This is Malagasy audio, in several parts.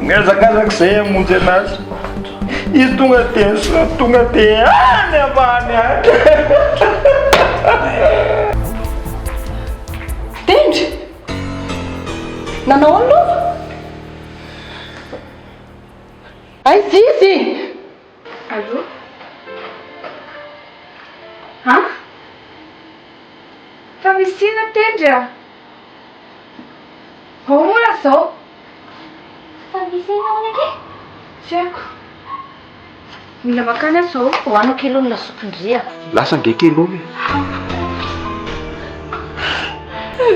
miazakazak'izay amonjy anazy izy tonga de any ambany any. Tendry nanao aloha ay zizy. Allô? Ha? Fa misy ina Tendry a? Mola zao? Fa misy ianao ake? Tsy haiko. Mila makany aho zao. Hoanao kilony lasopindria. Lasa ngekelo e.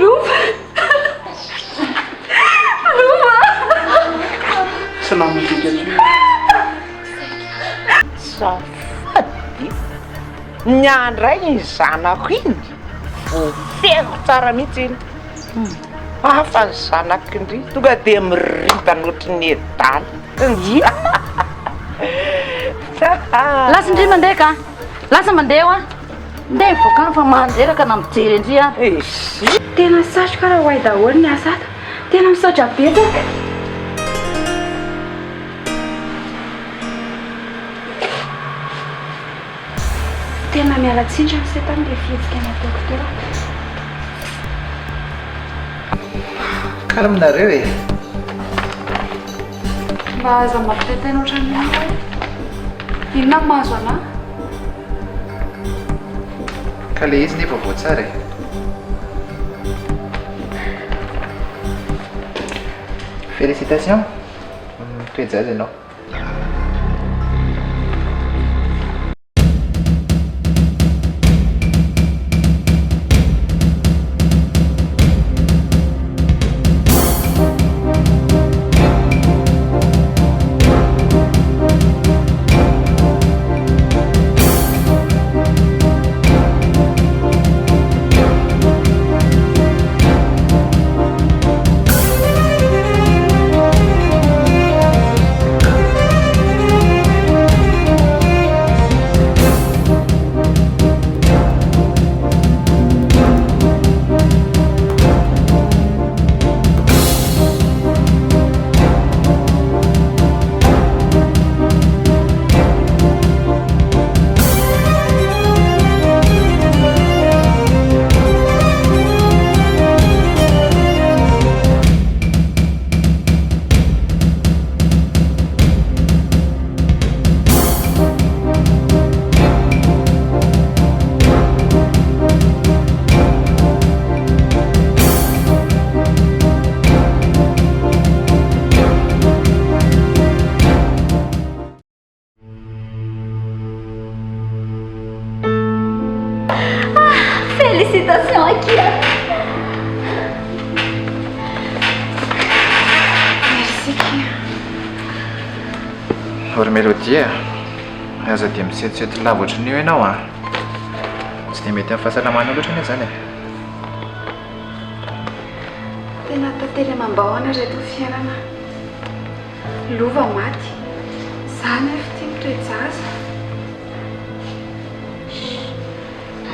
Rova! Rova! Salama tikatry. Safady nyandray ny zanako iny vofeko tsara mihitsy iny. Hafa ny zanako indry tonga de miritana ohatry ny edaly. Lasa indri mandeha ka? Lasa mandeha eo a? Ndeha mivoaka fa manjeraka na mijery indri a? Tena satroka raha hoay daholo ny asata. Tena misaotra betsaka. Tena miala tsindra ny setany le fihetsika nataoko teo. Karaha aminareo e. Mba aza mampitaitaina ohatran'ny hoe inona ny mahazo anahy? Ka le izy nefa voatsara e. Félicitations. Toejaza ianao. Félicitations aqui. Merci Kia. Ry Mélodie, aza dia misetisety lava ohatran'io ianao a. Tsy dia mety amin'ny fahasalamana loatra anie zany e. Tena tantely amam-bahona reto fiainana. Lova maty. Zany efa tia mitoejaza.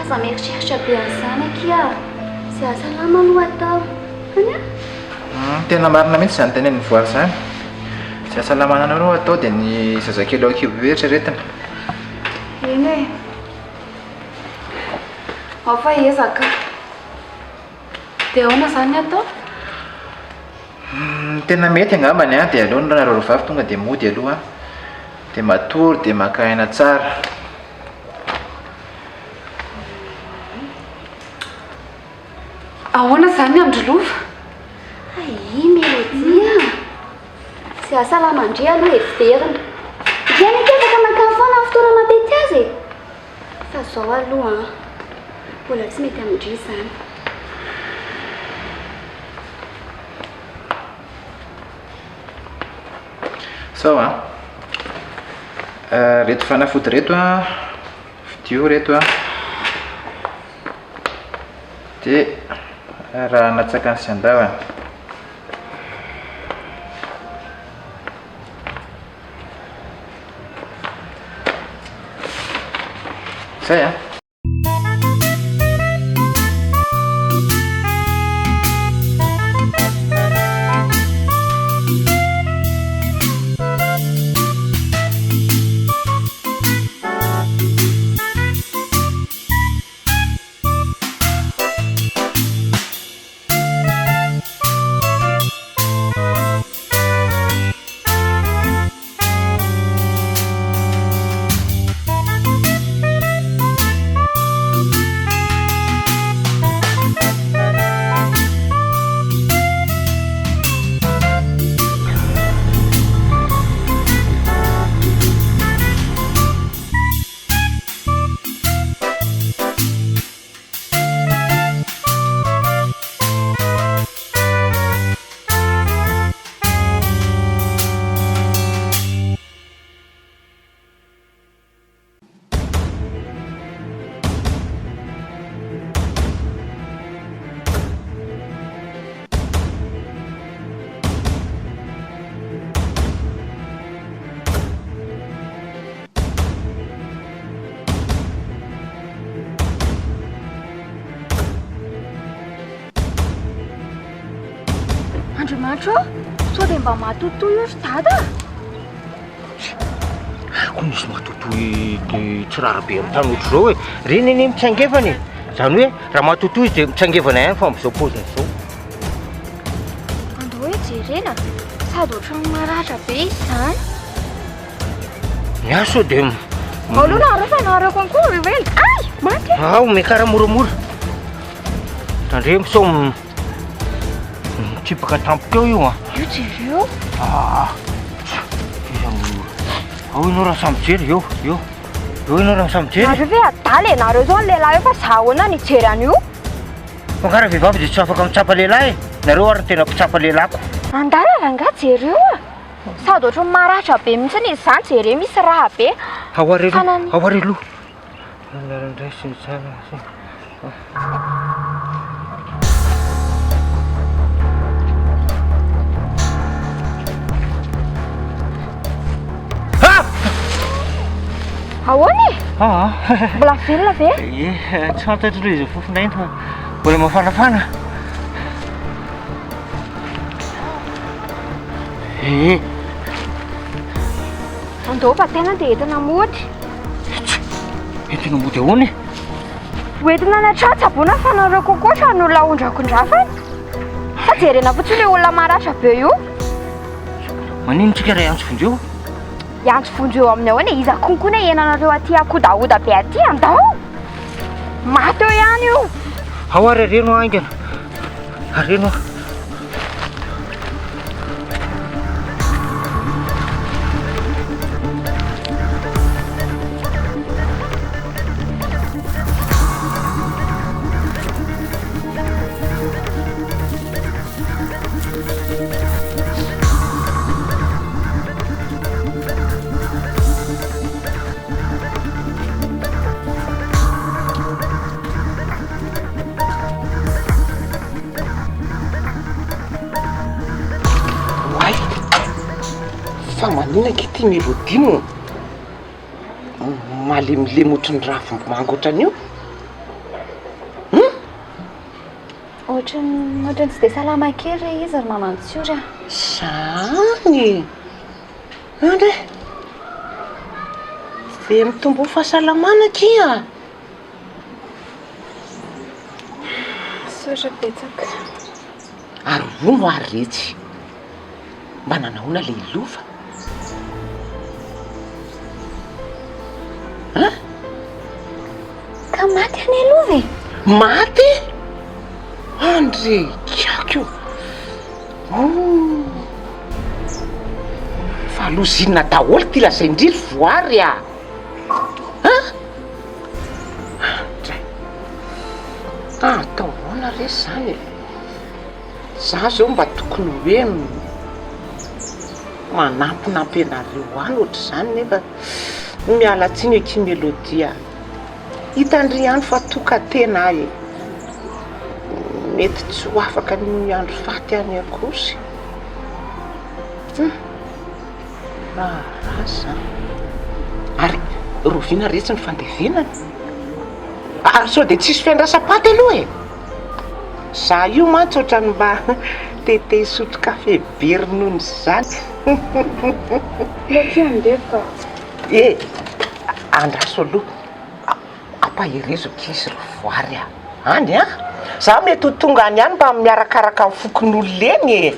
Aza mieritreritra be an'izany akia. Tsy ahasalama no atao. Any a? Tena marina mihitsy izany tenen'ny voary zany. Tsy ahasalamana anao atao dia ny zazakely ao akibo be eritreretina. Eny e. Ao fa ezaka. Dia ahoana zany atao? Tena mety angambany a dia aleony nareo vavy tonga dia mody aloha dia matory dia maka aina tsara. Ahoana zany Androlova? Ay, Mélodie. Tsy ahasalama indri aloha heverina. Diany ake afaka makany foana amin'ny fotoana mapety azy e. Fa zao aloha mbola tsy mety amindri zany. Sao a reto fanafody reto a vidio reto a dia raha anatsaka ny sy andavana zay a. Andriamanitra sao dia mba matotoy io sy dada Ako nisy matotoy dia tsy rarabe amin'ny tanotro zao hoe reny eny mitsangevany zany hoe raha matotoy izy dia mitsangevana ihany fa amin'izao paoziny zao andao hoe jerena sady ohatrany maratra be izy zany miaso dia aloha narefa nareko ankory vely ay maty ao mekara moramora tandre sao mitsipaka tampoka eo io a io jereo ao ianao raha samy jery eo ianao raha samy jery nareo ve adaly nareo zao ny lehilahy eo fa zahoana nijery an'io fakara vehivavy dia tsy afaka mitsapa lehilahy nareo ary tena mpitsapa lehilahko andala ranga jereo a sady ohatrany maratra be mihitsiny izy zany jere misy raha be ao ary aloha ndray sy ny tsara ahoany mbola velona ve tsy fantatro loha izy fofonainto fa mbola mafanafana andao fa tena dia entina mody entina mody ahoany hoentina natratsa tsabona fa nareo kokoa fa n'olona ondrakondrafany fa jerena fotsiny le olona maratra be io maninontsika ray antso vondreo iantso vondreo amin'ny ahoany iza konkona henanareo aty akodaoda be aty andao maty eo ihany io ao ary areno aingana areno fa maninaka ity melodimo malemilemy ohatrany raha mangotrany io ohatrany tsy dia salama kely izy ary mamantsy io zany andre ve mitombo fahasalamana kia sotra betsaka ary rono ary retsy mba nanahoana le ilova ka maty any alova e maty andre kiako fa lozinina daholo ty lazaindrily voary a atao hoana resy zany za zao mba tokony hoe manampinampy anareo any ohatry zany nefa mialatsiny eky melodia hitandry andro fa toka tena e mety tsy ho afaka ny andro faty any akosy raza ary rovina retsy ny fandevenany ary sao dia tsisy fiandrasapaty aloha e za io mantsy ohatrany mba tete sotro kafe be ronono zany lotiandeka andraso aloha ampaherezo kizy ro voary any za mety ho tonga any any mba miarakaraka amin'ny fokon'olona eny e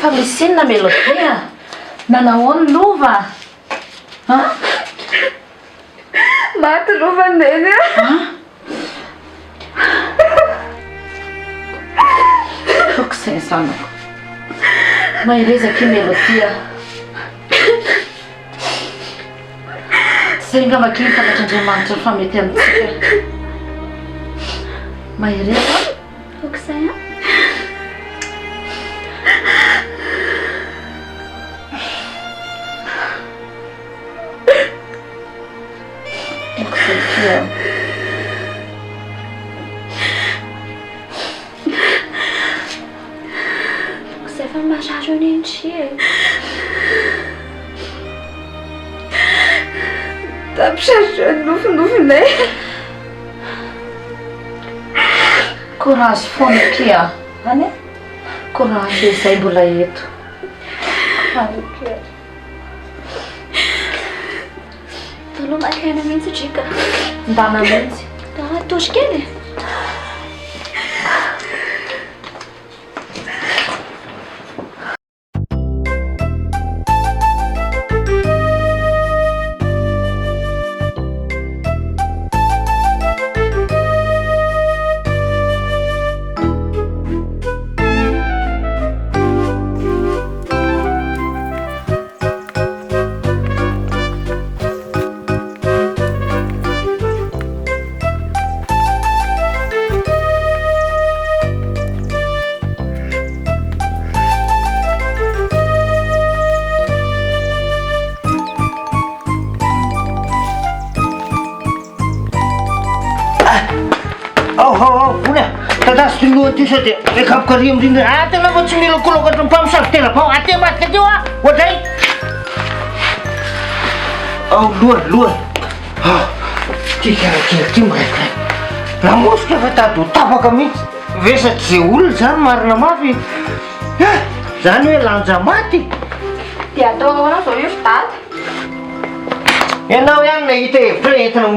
fa misy inona melodia nanahoany lova maty lovandeny okizay zanako mahirezaka melodia zay nga makiny fantatr'andriamanitra fa mety amintsika mahireza okizay marary nindry e. Tapitratra nofinofinay. Courage foana kia any e courage izay mbola eto Taloha makaina mihitsy drika. mbana mihitsy Tosy kely. Vola tadasy toloha ty sao dia ekapokary amindrindra tena fa tsy mila kolokatra mpamosavy tena fa atematika teo ohatray loha ty karakely ty miraikiraiky lamosika fa tady ho tapaka mihitsy vesatry zay olona zany marina mafy zany hoe lanja maty Dia ataonao zao io fitady. ianao ihany nahita hevitra entina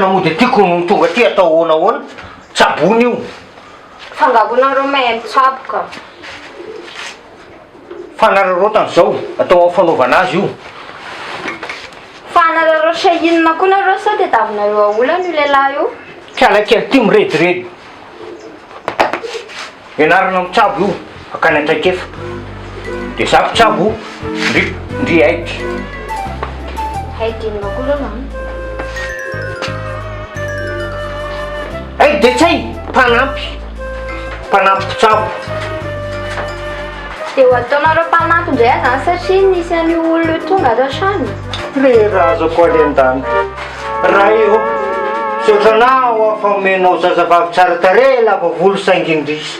mody aty kono tonga ty atao ahoana tsabony io Fangabonareo mahay mitsaboka. fanararotana zao atao fanaovana azy io Fanarareo sahinina koa nareo sa dia davinareo aolana io lehilahy io. kialakely ty mirediredy ianarana mitsabo io akany antraikefa dia za mpitsabo ndry aiky Haidinina koa aloha. ay dia tsay mpanampy mpitsabo Dia ho ataonareo mpanampy indray zany satria nisy an'io olona io tonga ato an-trano. re razako ale an-dany raha io sotranao afa omenao zazavavy tsara tare lava volo saingindrisy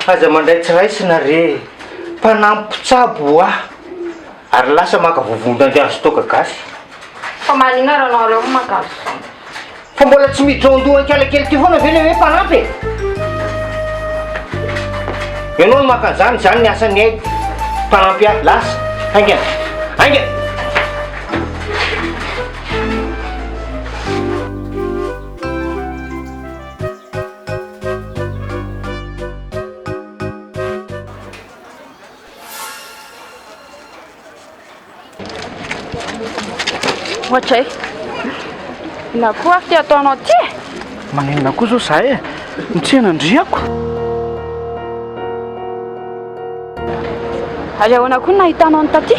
aza mandray tsy raisina re mpanampy mpitsabo ary lasa maka vovondandy azo toka gasy Fa maninona raha nareo makazo. fa mbola tsy miditra ao andohany kialakely ty foana ve le hoe mpanampy ianao makan'izany zany ny asany aiky mpanampy lasa aingana Ohatray. Na koa afty ataonao ty? Maninona koa zao zahay mitsena andriako. Ary ahoana koa nahitanao ny taty?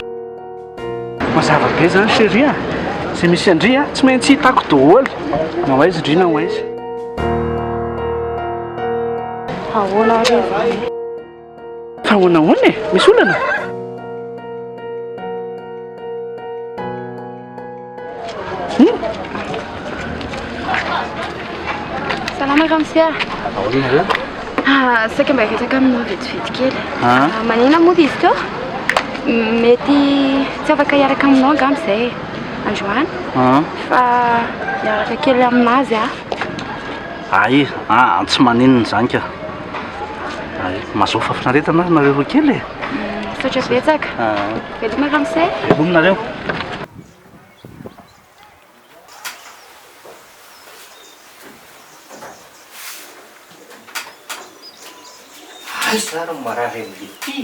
Mazava be zany chérie zay misy andria tsy maintsy hitako daholo na ho aiza indri na ho aiza. Ahoana re? Fa ahoana misy olana? Salama ramosea. Ahoana Saika mba hiresaka aminao vetivety kely. Maninona moa izy teo? Mety tsy afaka hiaraka aminao angamba izay androany. Fa hiaraka kely aminazy Ay, tsy maninona zany ka. Ay, mazofa finaretana nareo roa kely e. Misaotra betsaka. Veloma ramosea. Velominareo. aiza ary marary am'le ty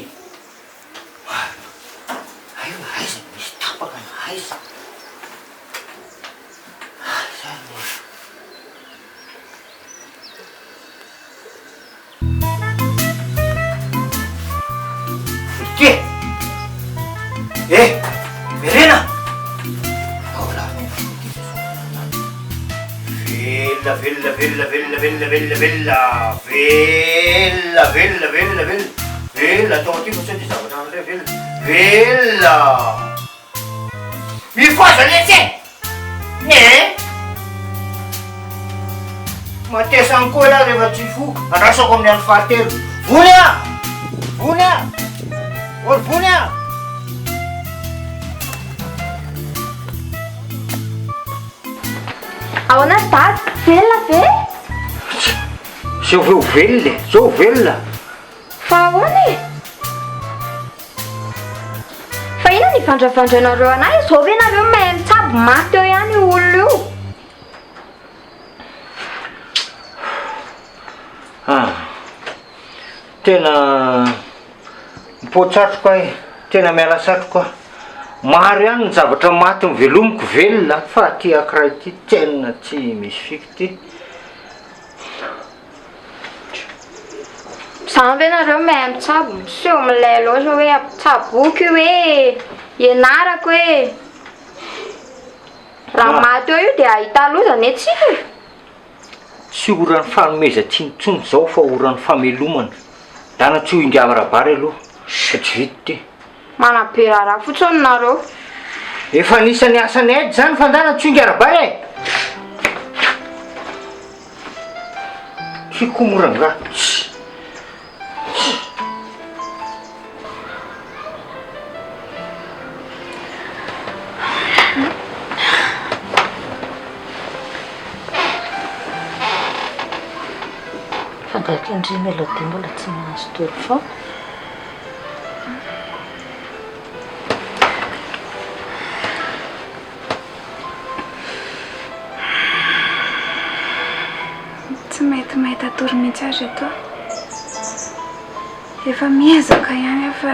aiza misy tapaka na aiza ty verena vela atao aty fa sao ty zavatra amindray vela mifoaza letsy matesany koa lah rehefa tsy fo andrasako amin'ny andro fahatelo voly Olivona! Olivona! Ao anazy dady, velona ve? Zao veo velona, zao velona. Fa ahoana e? Fa ina ny vandravandranareo anahy? Zao ve nareo mahay mitsabo maty eo ihany io olona io? Tena mipoatratroka e, tena miala satroka. Maro ihany ny zavatra maty mivelomiko velona fa ty ankiray ty tena tsy misy fiky ty. Zany ve nareo mahay mitsabo? Miseho milay loatra hoe ampitsaboky io hoe ianarako hoe raha maty eo io dia ahita lozana etsika e. Tsy oran'ny fanomeza tsinitsony zao fa oran'ny famelomana. Dana tsy ho ingavarabary aloha, fa tsy vity ty. Manaberara fotsiny nareo. Efa nisan'ny asany edy zany fa ndana tsy ho ingarabary e. Tsy komoranga. Fangaky indray melody mbola tsy mahazo tory foana. Tsy mety mahita tory mihitsy azy eto. Efa miezaka ihany efa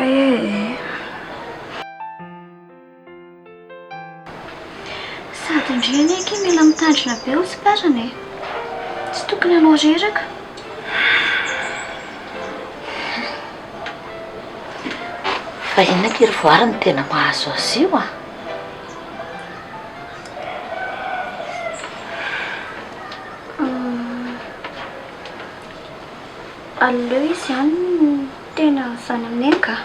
Sady indreny eky mila mitandrina be ho tsy parana e. Tsy tokony hanao reraka. Fa inona kiry voary ny tena mahazo azy io a? Aleo izy ihany no tena zany amin'eny ka.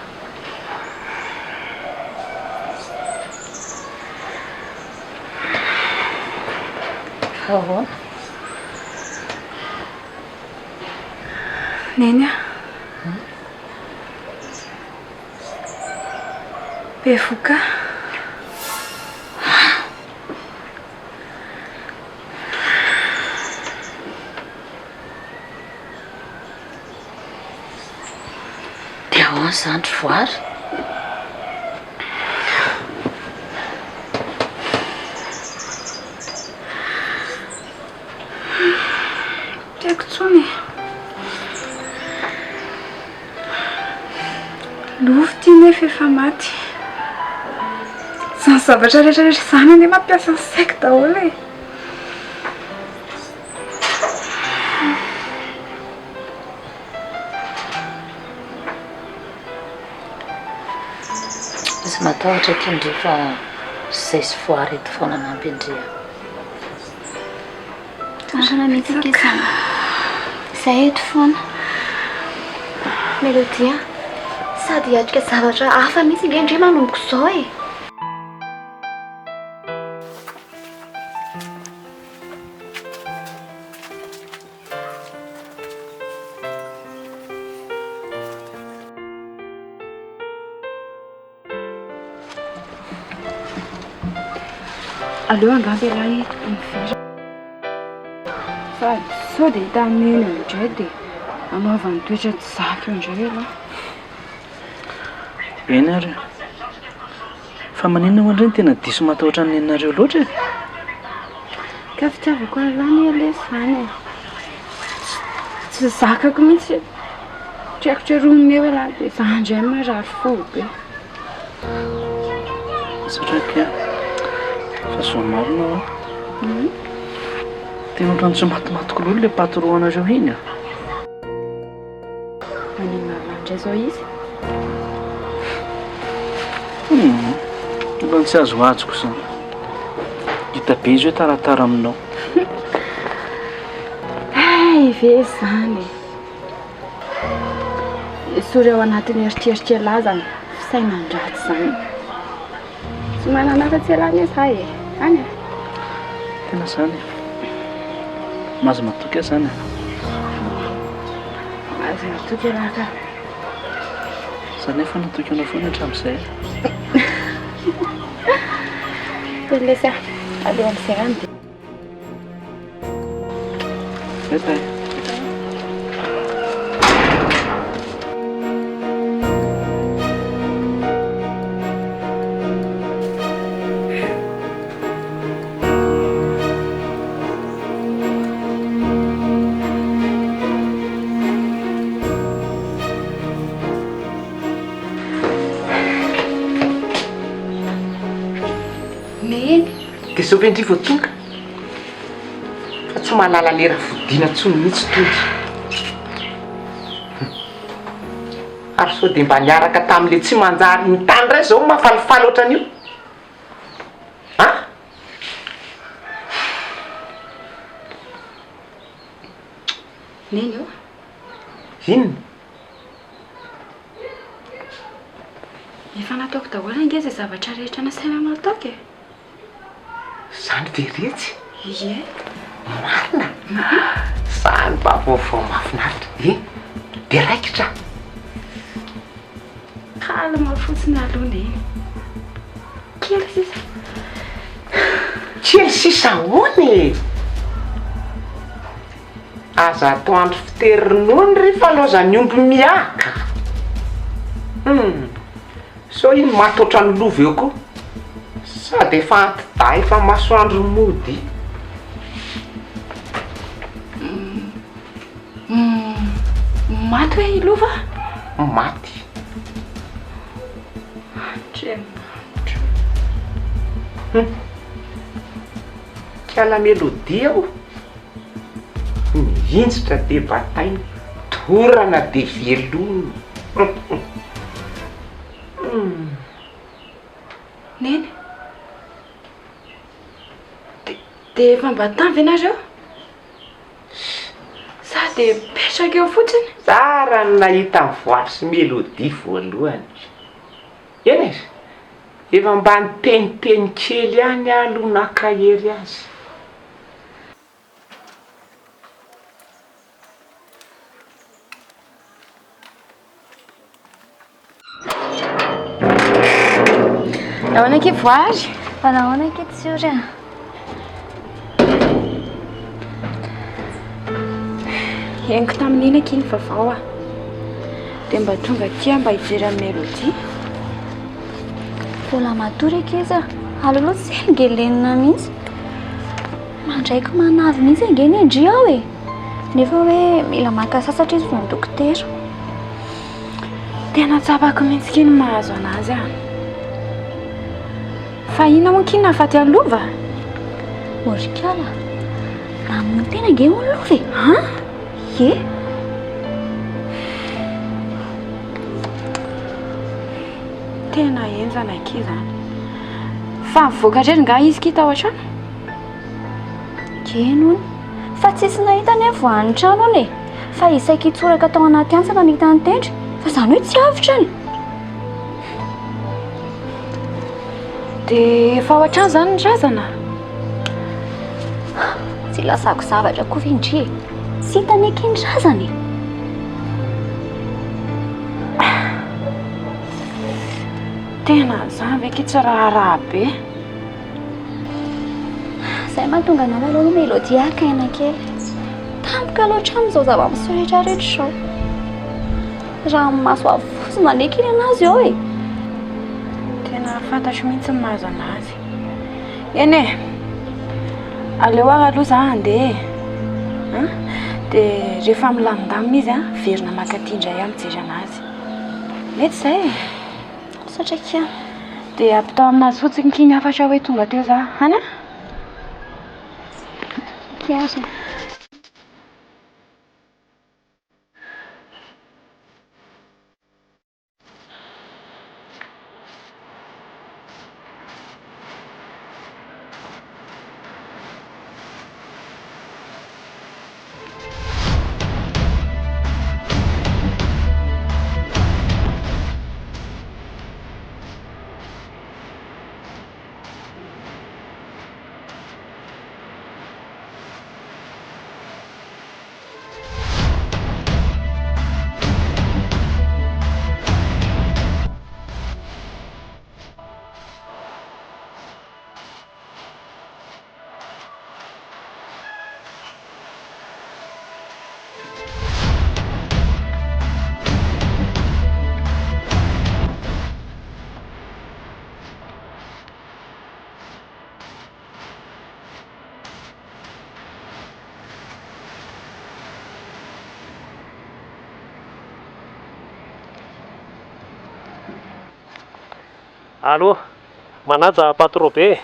Fa ahoana? Neny a. Bevoka. Dia ahoana zany ry voary? Tiako tsony. Lovy ty nefa efa maty. Zany zavatra rehetrarehetra zany ane mampiasa ny saiko daholo e. Izy matahotra eto indray fa zay sy voary eto foana nampy indria. Tandrina mihitsy akizany. Izay eto foana. Melodia. Sady hiatrika zavatra hafa mihitsy nge indray manomboko izao e. Aleo angamba ilahy mivera. Sady sao dia hita neny indray dia anaovany toetra tsy zaka eo indray aloha. Eny ary. Fa maninona ho andray ny tena diso matahotra ny nenareo loatra e? Ka fitiavako alany alesy zany e. Tsy zakako mihitsy. Traiko roniny eo raha dia za indray marary fo be. Satria ke fa soa marina ao. Tena ohatrany tsy matimatiko lolo ilay patron-anareo iny a. Maninona landray zao izy? Mbola tsy azo ajoko zany. Hita be izy hoe taratara aminao. Ay ve zany e. Sory ao anatin'ny eritreritry lazany fisainandratsy zany. Tsy manana afa-tsy alany izahay e. Any e. Tena zany e. Mahazo matoky ahy zany e. Mahazo matoky raha ka. asa nefa natokana foana hatramin'izay. Lesa aleo amin'izay any dia Mety dia zao ve ndrivo tonga fa tsy mahalala lera vodina tsony mihitsy tonga ary sao dia mba niaraka tamin'le tsy manjary ny tany ray zao mahafalifaly ohatran'io a neny io inona efa nataoko daholo ange izay zavatra rehetra nasaina nataoko e zany veretsy ie marina zany mba vaovao mahafinaritra dia raikitra kalma fotsiny aloha neny kely sisa kely sisa hoany aza atao andro fiterinony rehefa laozany omby miaka so iny matotra ny lova eo koa sady efa antida efa masoandro mody maty hoe ilova maty kiala melodia aho mihintsitra dia batainy torana dia velony neny dia efa mba tavy ianareo sa dia petraka eo fotsiny tsara ny nahita ny voary sy melodia voalohany eny izy efa mba niteniteny kely any aloha nakahery azy nahoana ke voary fa nahoana ke tsiory a heniko tamin'iny akiny vavao a dia mba tonga tia mba hijery amin'ny melodia vola matory akeza aloloha tsy angelenina mihitsy mandraiky manavy mihitsy angeny indri aho e nefa hoe mila maka sasatra izy ny dokotera tena tsapako mihitsy kiny mahazo anazy a fa ina moa kiny nahafaty alova orikala namony tena nge ho lova e ha ye tena enzana ake zany fa mivoakatreny nga izy ki tao an-trano kenony fa tsisy nahita ny voan'ny trano any e fa isaiky hitsoraka tao anaty antsana nahita ny tendry fa zany hoe tsy avitra ny dia efa ao an-trano zany ny razana tsy lasako zavatra koa vendry e sy hitany ake ny razany tena zany ve ke tsy raharaha be zay mahatonga anao aloha melodia akaina kely tampoka loatra amin'izao zava-miseho rehetra rehetra zao raha maso avosina ndraiky iny anazy eo e tena fantatro mihitsy ny mahazo anazy eny e aleo ary aloha za handeha dia rehefa milamindamina izy a verina makatindray aho mijery anazy mety zay e satria kia dia ampitao aminazy fotsiny kiny afatra hoe tonga teo za hana kiazy Allô, manaja patron be.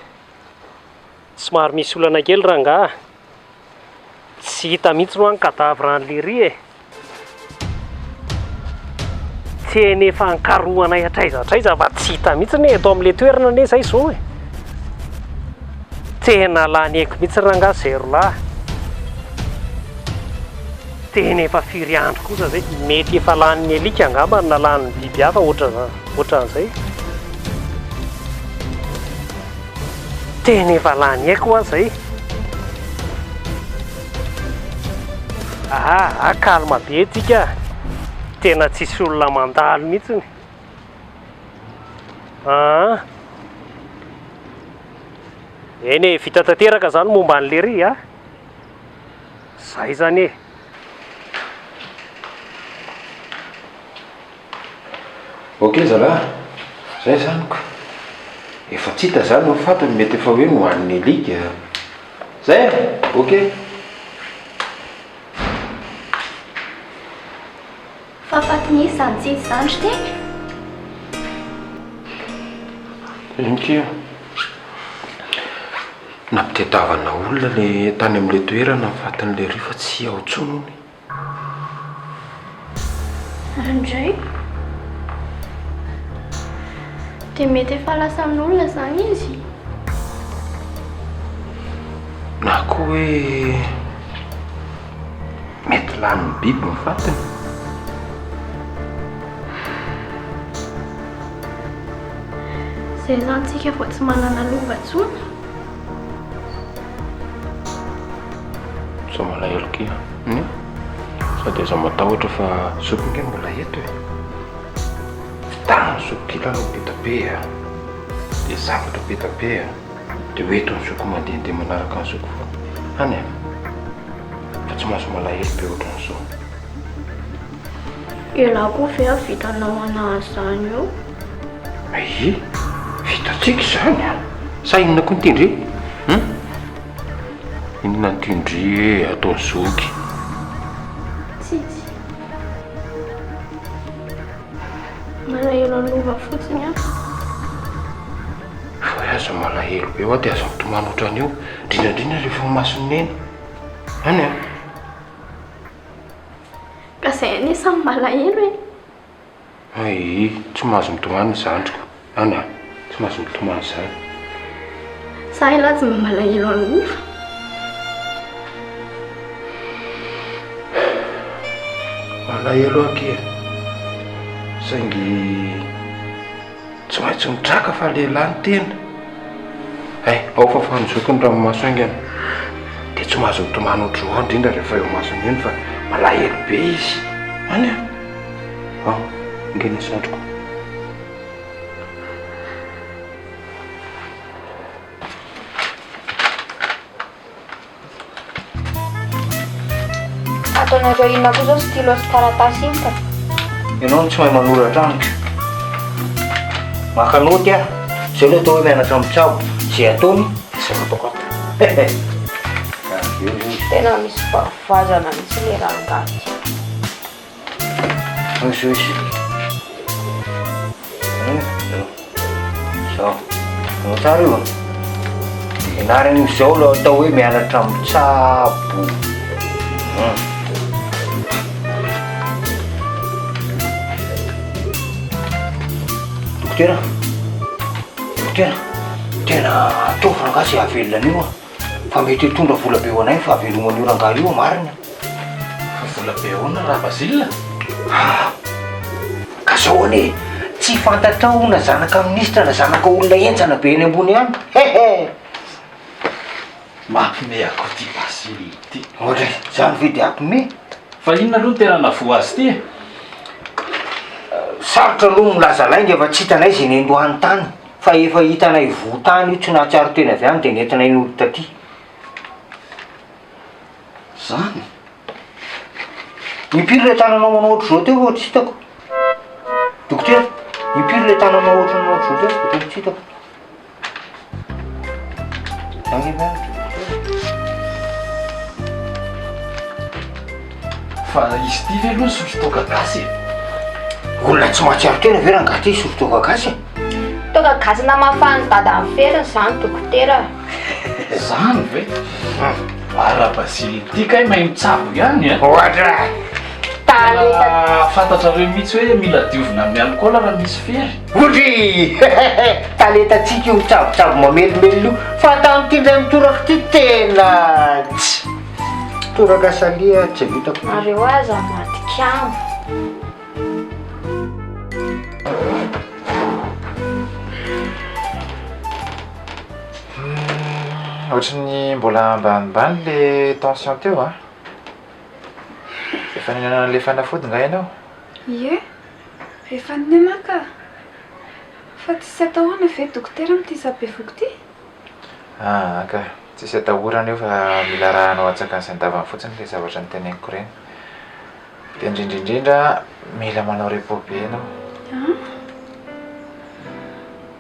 Somary misy olana kely rangahy. Tsy hita mihitsy no cadavre-n'le riz e. Teny efa ankarohana hatraizatraiza fa tsy hita mihitsy ne eto amin'le toerana ne zay zao e. Tena lany aiko mihitsy rangahy zay lahy. Tena efa firy andro kosa zay, mety efa lan'ny alika angamba na lan'ny biby hafa ohatran'izay. Tena efa lany aiko aho zay. Kalma be tika. Tena tsisy olona mandalo mihitsy. Eny vita tanteraka zany momba an'le riz a. Zay zany e. Ok zalahy, zay zaniko. Efa tsy hita zany no fatony mety efa hoe nohan'ny alika. Zay, ok. Fafatiny izany tsy zandry teny. Inkeo. Nampitadiavana olona le tany amin'le toerana fatin'le riz fa tsy ao tsonony. Andray. Dia mety efa lasa amin'olona zany izy. Na koa hoe mety lan'ny biby ny fatiny. Zay zany tsika vao tsy manana lova tsony. Sa malahelo kia. Sady aza matahotra fa sopy nge mbola eto e. Fitana sopy kila no petabe a. Dia zavatra petabe a. Dia ho eto ny soko mandehandeha manaraka ny soko fo. Any a. Fa tsy mahazo malahelo be ohatran'izao. Ela koa ve vitanao anazy zany eo? Vitatsika zany a. Sa inona koa nitindry? Inona nitindry ataony zoky? Tsitsy. Malahelo lova fotsiny a. Fa aza malahelo be hoa dia aza mitomany ohatran'io. Indrindrandrindra rehefa masony eny. Any a. Ka zay ane samy malahelo e. Tsy mahazo mitomany ny zandriko. Any a. Tsy mahazo mitomany zany. Sa ela tsy malahelo lova. Malahelo akia. Saingy tsy maintsy mitraka fa lehilahy ny tena. Ao fa fanizoko ny ranomaso aingana. Dia tsy mahazo mitomany ohatr'izao indrindra rehefa eo masony eny fa malahelo be izy. Any a. Ingeny zandriko. Ataonareo inona koa zao stylo sy taratasy iny ka? Ianao tsy mahay manoratra amiko. Maka noty a. Zay aloha atao hoe mianatra mitsabo. Zay ataony, izay ataoko ato. Tena misy fahavazana mihitsy le rangahy. Oisy. Zao. Anao tsara io. Ianarany izao aloha atao hoe mianatra mitsabo. Dokotera. Tena ataovy rangahy zay avelona io. Fa mety hitondra vola be ho anay fa avelomany io rangahy io marina. Fa vola be ahoana raha Bazilina? Ka zao ane tsy fantatrao na zanaka minisitra na zanaka olona enjana be eny ambony any. Mampime ako ty Bazilina ty. Ohatry zany ve dia ampime? Fa inona aloha tena navoa azy ty? Sarotra aloha milaza lainga efa tsy hitanay zay nendohan'ny tany. Fa efa hitanay votany io tsy nahatsiaro tena avy any dia nentinay n'olo taty. Zany? Impiry le tananao manao ohatr'izao teo ohatry hitako. Dokotera, impiry le tananao ohatr'izao teo ohatry tsy hitako. Fa izy ty ve aloha sotrotoaka gasy? Olona tsy mahatsiaro tena ve rangahy ty sotrotoaka gasy? tonga gasina mafana tady amin'ny feriny zany dokotera. Zany ve? Ara-basilitika i mahay mitsabo ihany a. Ohatra Fantatrareo mihitsy hoe mila diovina amin'ny alcool raha misy fery. Otry talentatsika io mitsavotsavo mamelomelo io fa tamin'ity ndray mitoraka ty tena tsy toraka salia tsy vitako. Nareo aza matikamo. Ohatrany mbola ambanimbany le tension teo a. Efa ninana le fanafody nga ianao? Ie, efa ninanaka. Fa tsisy atahoana ve dokotera amin'ity sabevoka ity? Ka tsisy atahorana eo fa mila raha anao atsaka ny sandavany fotsiny le zavatra niteneniko ireny. Dia indrindraindrindra mila manao repos be ianao.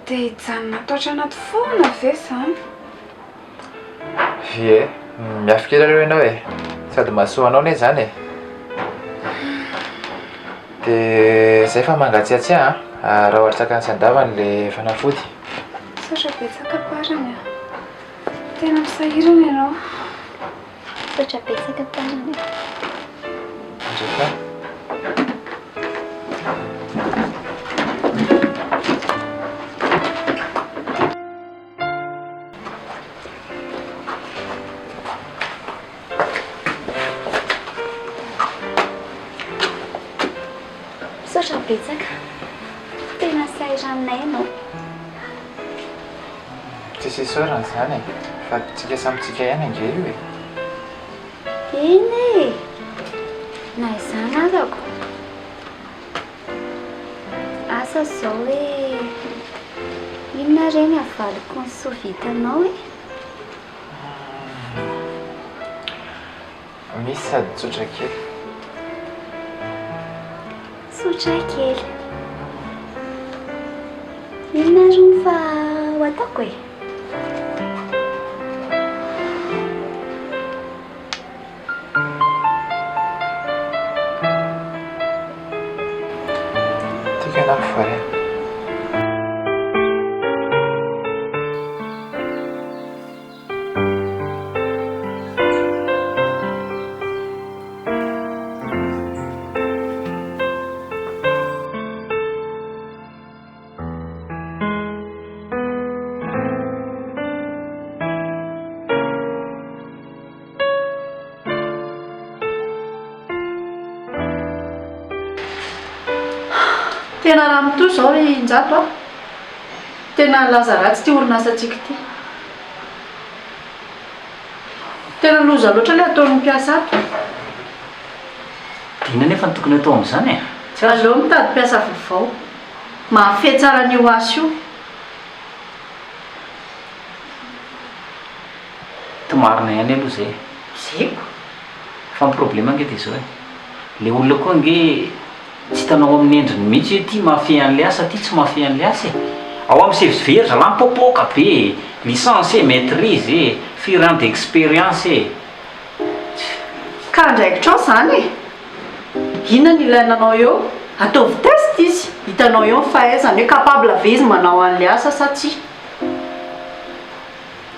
Dia hijanona ataotra anaty foana ve zany? Ie, miafika kely areo ianao e. Sady mahasoa anao ne zany e. Dia zay fa mangatsiatsià raha ohatra tsaka ny sandavany le fanafody. Saotra betsaka parany a. Tena misahirana ianao. Saotra betsaka parany. Ndraika. Saotra betsaka. Tena sahiranay ianao. Tsisy isaorana zany e. Fa tsika samitsika ihany ange io e. Eny e. Na izany azako. Asa zao hoe inona reny avaliko ny sovitanao e? Misy sady tsotra kely. Tsotra kely. Inona rony fa ho ataoko e? Tika anako fare. Tena raha mitoy zao injato a. Tena laza ratsy ty orinasantsika ty. Tena loza loatra le ataon'ny mpiasa ato. Dina nefa ny tokony atao amin'izany e. Tsy aleo mitady mpiasa vaovao. Mahafehy tsara ny asy io. Tomarina ihany aloha zay. Zeko. Fa ny problème ange dia zao e. Le olona koa ange tsy hitanao amin'ny endriny mihitsy hoe ty mahafehy an'le asa, ty tsy mahafehy an'le asa e. Ao amin'ny sevisevery zalahy mipopoka be, licence e, maîtrise e, firant d'expérience e. Ka ndraikitrao zany e. Inona ny ilainanao eo? Ataovy test izy. Hitanao eo ny fahaizany hoe capable ve izy manao an'le asa sa tsy?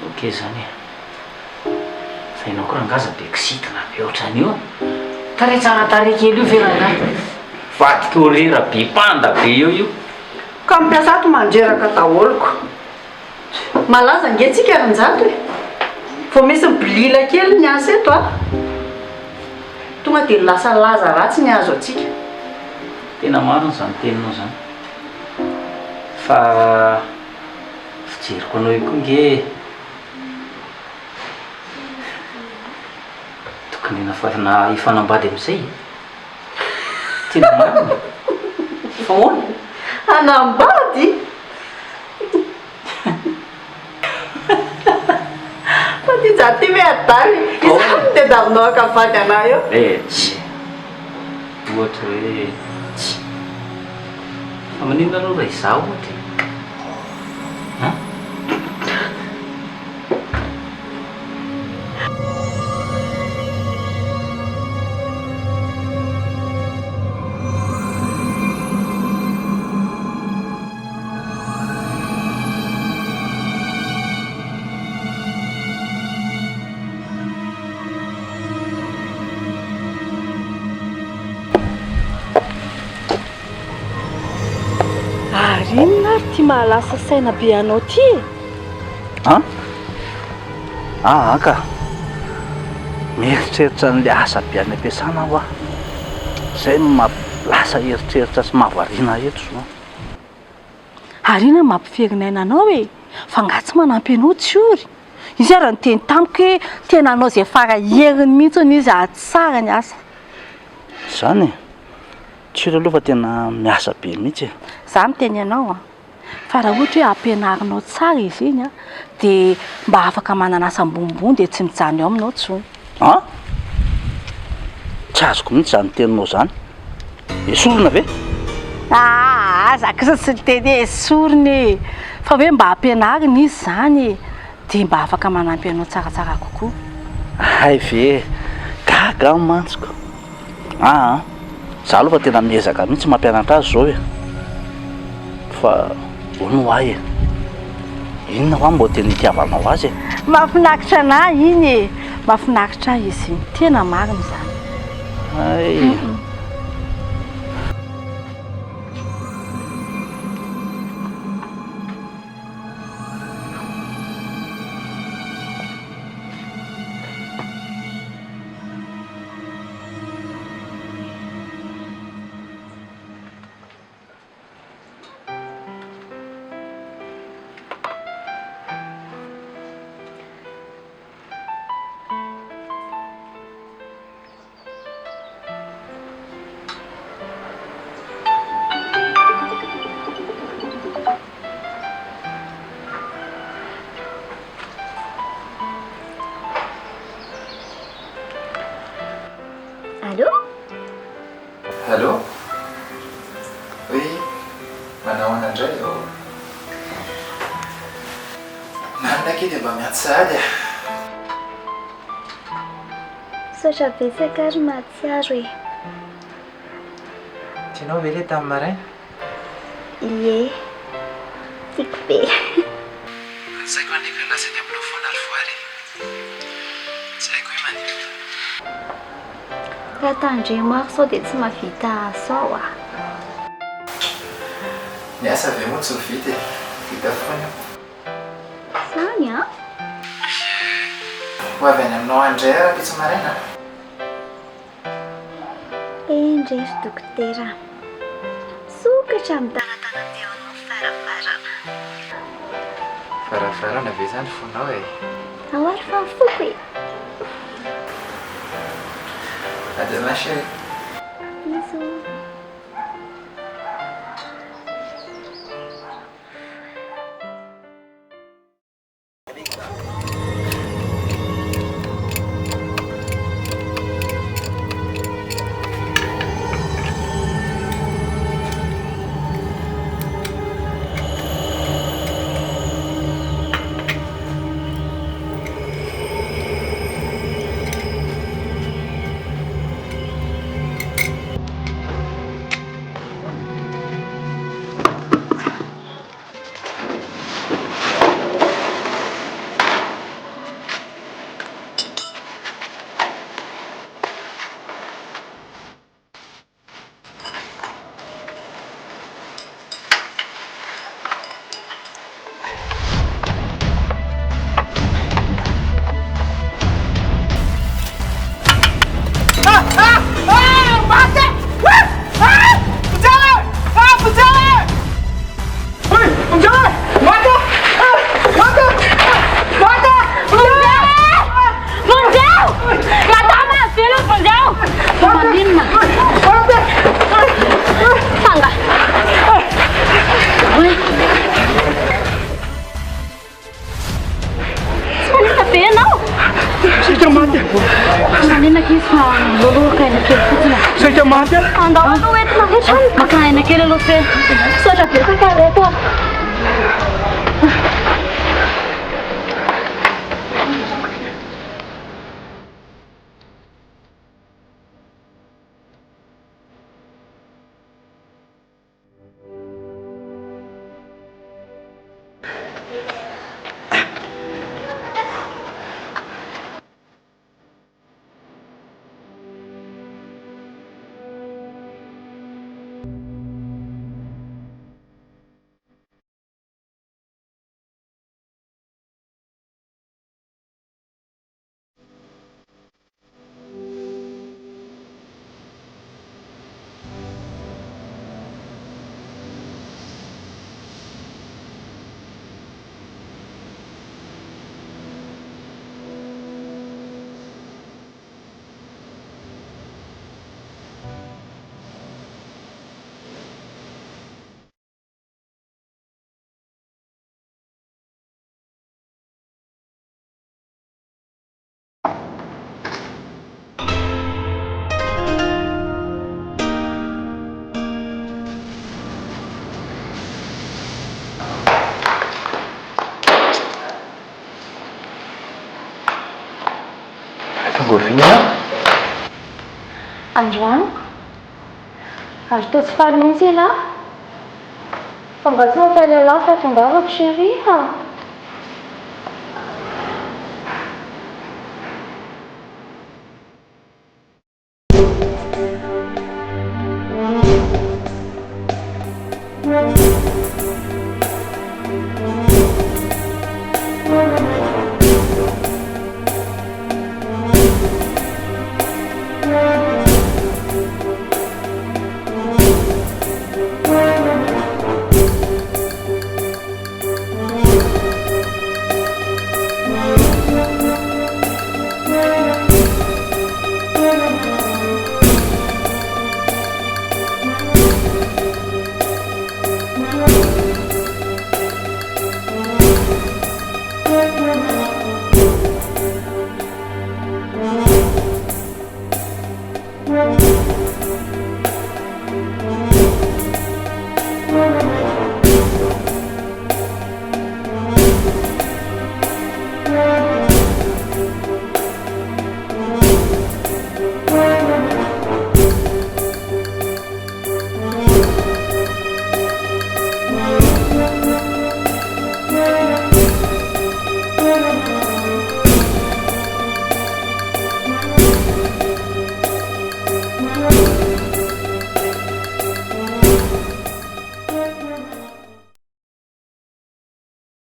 Ok zany e. Fa ianao koa rangaza be kisidina be ohatran'io. Taretsana tare kely io ve rangahy. Vadika horera be panda be io. Ka mpiasa ato mandreraka dahôloko. Malaza angetsika aranjato e. Vao misy bilila kely ny asa eto a. Tonga dia lasa laza ratsy ny azo atsika. Tena marina zany teninao zany. Fa fijeriko anao io koa nge tokony na hifanambady amin'izay. Tena marina. Fa hoana? Anambady? Fa ty jaty me adaly. Izany dia davinao akavady anay eo. Tsy. Ohatra hoe tsy. Fa maninona aloha raha izaho ohatra. Ary inona ary tia mahalasa saina be anao ty? Ka mieritreritra n'le asa be any ampiasana aho zay lasa eritreritra sy mahavariana eto zao. Ary inona mampiferinay anao fa nga tsy manampy anao tsory. Izy ary nyteny tamiko hoe tena anao zay fara heriny mihitsy izy tsara ny asa. Zany tsory aloha fa tena miasa be mihitsy. Za miteny anao fa raha ohatra hoe ampianarinao tsara izy iny dia mba afaka manana asa ambonimbony dia tsy mijano eo aminao tsony. Tsy azoko mihitsy zany teninao zany. Esorina ve? Zaka tsy teny esoriny fa hoe mba ampianarina izy zany dia mba afaka manampy anao tsaratsara kokoa. Hay ve gaga mantsiko. Za aloha fa tena miezaka mihitsy mampianatra azy zao fa ono ahy inona ho mbo tena itiavanao azy mahafinaritra anahy iny mahafinaritra ahy izy tena marina zany. Allô? Oui, manao Anjely marina ake dia mba miady sahady Saotra betsaka ary mahatsiaro tianao ve le tamin'ny maraina? Ie, tiako be. Saiko aneka lasany aminao foana ary voary. Tsy haiko hoe manino. Raha tandre maro sao dia tsy mahavita sao Ny asa ve moa tsy ho vita vita foana. Zany Ho avy any aminao andray raha pitsy maraina. Indray ry dokotera. Sokatra mitanatanan-deonao farafarana. Farafarana ve zany fonao Ao ary fa mifoko À demain chérie. Bisous. Makanya kira lu sih, sudah biasa kali itu. Ngofina. Androany azo tao tsy faly mihitsy lahy fa mba tsy mampaly lahy fa tongavako chéri ha.